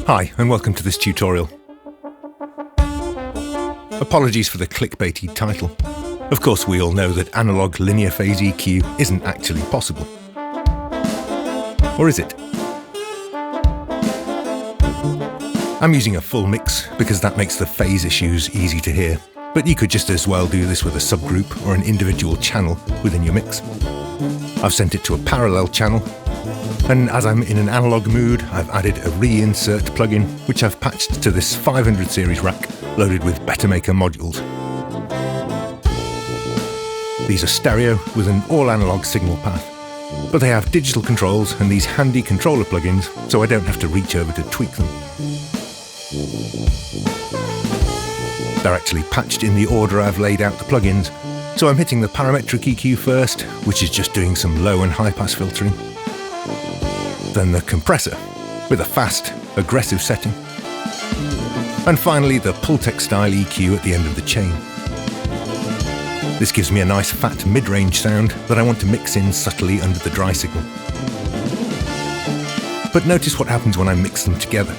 Hi, and welcome to this tutorial. Apologies for the clickbaity title. Of course, we all know that analog linear phase EQ isn't actually possible. Or is it? I'm using a full mix because that makes the phase issues easy to hear, but you could just as well do this with a subgroup or an individual channel within your mix. I've sent it to a parallel channel, and as I'm in an analog mood, I've added a reinsert plugin, which I've patched to this 500 series rack loaded with Bettermaker modules. These are stereo with an all-analog signal path, but they have digital controls and these handy controller plugins, so I don't have to reach over to tweak them. They're actually patched in the order I've laid out the plugins, so I'm hitting the parametric EQ first, which is just doing some low and high pass filtering. Then the compressor, with a fast, aggressive setting. And finally the Pultec style EQ at the end of the chain. This gives me a nice fat mid-range sound that I want to mix in subtly under the dry signal. But notice what happens when I mix them together.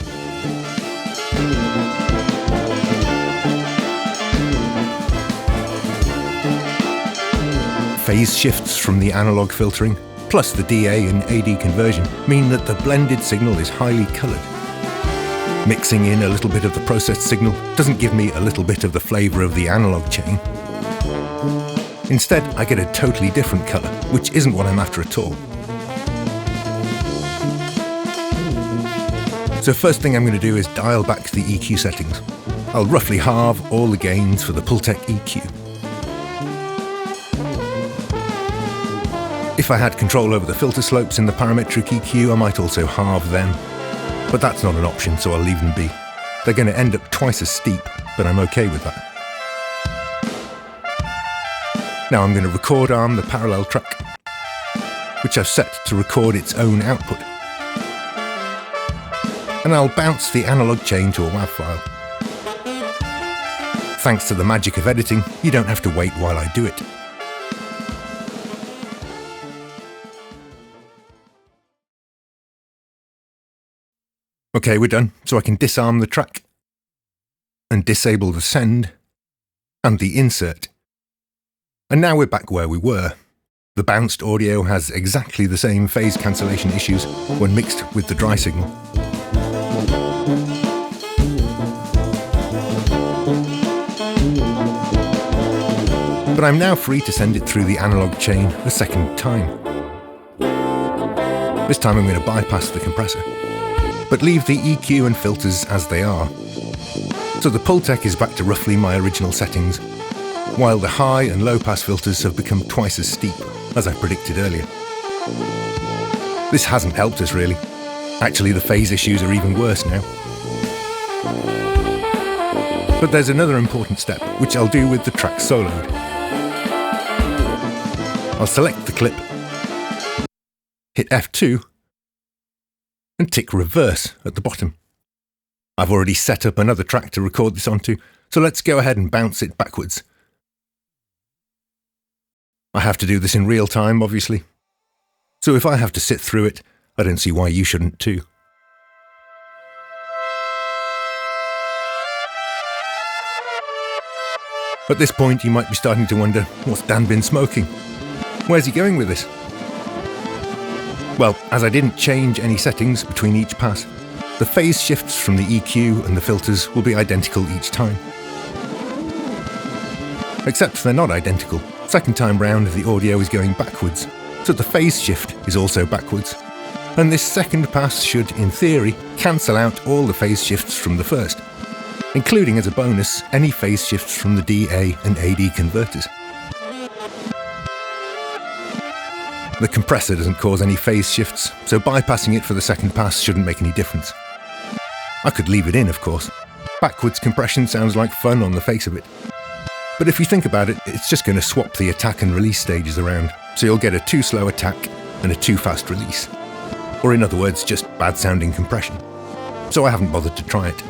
Phase shifts from the analog filtering, plus the DA and AD conversion, mean that the blended signal is highly coloured. Mixing in a little bit of the processed signal doesn't give me a little bit of the flavour of the analog chain. Instead, I get a totally different colour, which isn't what I'm after at all. So first thing I'm going to do is dial back the EQ settings. I'll roughly halve all the gains for the Pultec EQ. If I had control over the filter slopes in the parametric EQ, I might also halve them. But that's not an option, so I'll leave them be. They're going to end up twice as steep, but I'm okay with that. Now I'm going to record arm the parallel track, which I've set to record its own output. And I'll bounce the analog chain to a WAV file. Thanks to the magic of editing, you don't have to wait while I do it. Okay, we're done, so I can disarm the track, and disable the send, and the insert. And now we're back where we were. The bounced audio has exactly the same phase cancellation issues when mixed with the dry signal. But I'm now free to send it through the analog chain a second time. This time I'm going to bypass the compressor, but leave the EQ and filters as they are. So the Pultec is back to roughly my original settings, while the high and low pass filters have become twice as steep, as I predicted earlier. This hasn't helped us really. Actually, the phase issues are even worse now. But there's another important step, which I'll do with the track soloed. I'll select the clip, hit F2, and tick reverse at the bottom. I've already set up another track to record this onto, so let's go ahead and bounce it backwards. I have to do this in real time, obviously. So if I have to sit through it, I don't see why you shouldn't too. At this point, you might be starting to wonder, what's Dan been smoking? Where's he going with this? Well, as I didn't change any settings between each pass, the phase shifts from the EQ and the filters will be identical each time. Except they're not identical. Second time round, the audio is going backwards, so the phase shift is also backwards. And this second pass should, in theory, cancel out all the phase shifts from the first, including as a bonus any phase shifts from the DA and AD converters. The compressor doesn't cause any phase shifts, so bypassing it for the second pass shouldn't make any difference. I could leave it in, of course. Backwards compression sounds like fun on the face of it. But if you think about it, it's just going to swap the attack and release stages around, so you'll get a too slow attack and a too fast release. Or in other words, just bad sounding compression. So I haven't bothered to try it.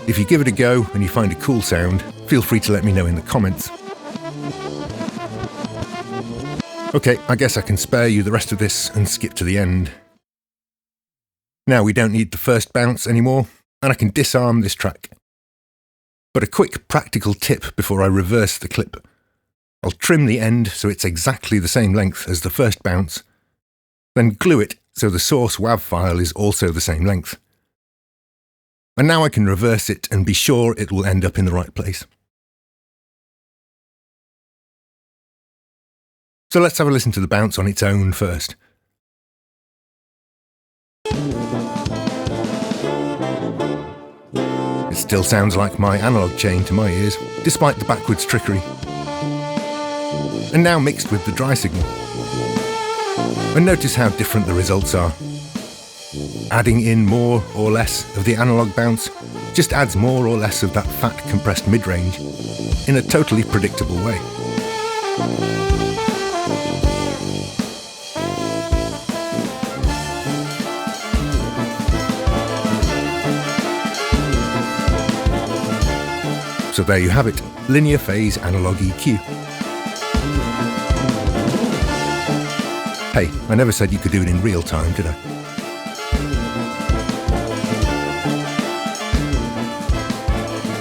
If you give it a go and you find a cool sound, feel free to let me know in the comments. Okay, I guess I can spare you the rest of this and skip to the end. Now we don't need the first bounce anymore, and I can disarm this track. But a quick practical tip before I reverse the clip. I'll trim the end so it's exactly the same length as the first bounce, then glue it so the source WAV file is also the same length. And now I can reverse it and be sure it will end up in the right place. So let's have a listen to the bounce on its own first. It still sounds like my analog chain to my ears, despite the backwards trickery. And now mixed with the dry signal. And notice how different the results are. Adding in more or less of the analog bounce just adds more or less of that fat compressed mid-range in a totally predictable way. So there you have it, linear phase analog EQ. Hey, I never said you could do it in real time, did I?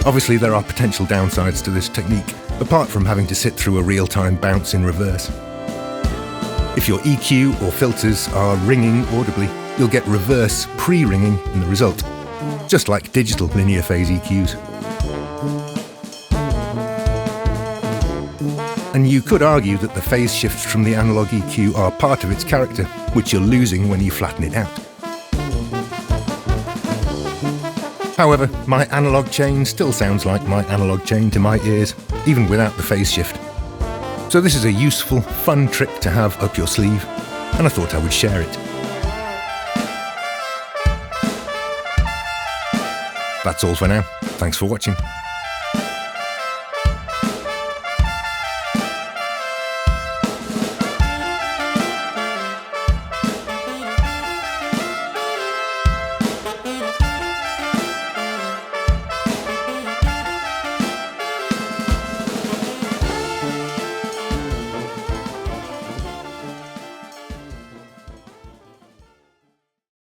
Obviously there are potential downsides to this technique, apart from having to sit through a real-time bounce in reverse. If your EQ or filters are ringing audibly, you'll get reverse pre-ringing in the result, just like digital linear phase EQs. And you could argue that the phase shifts from the analog EQ are part of its character, which you're losing when you flatten it out. However, my analog chain still sounds like my analog chain to my ears, even without the phase shift. So this is a useful, fun trick to have up your sleeve, and I thought I would share it. That's all for now. Thanks for watching.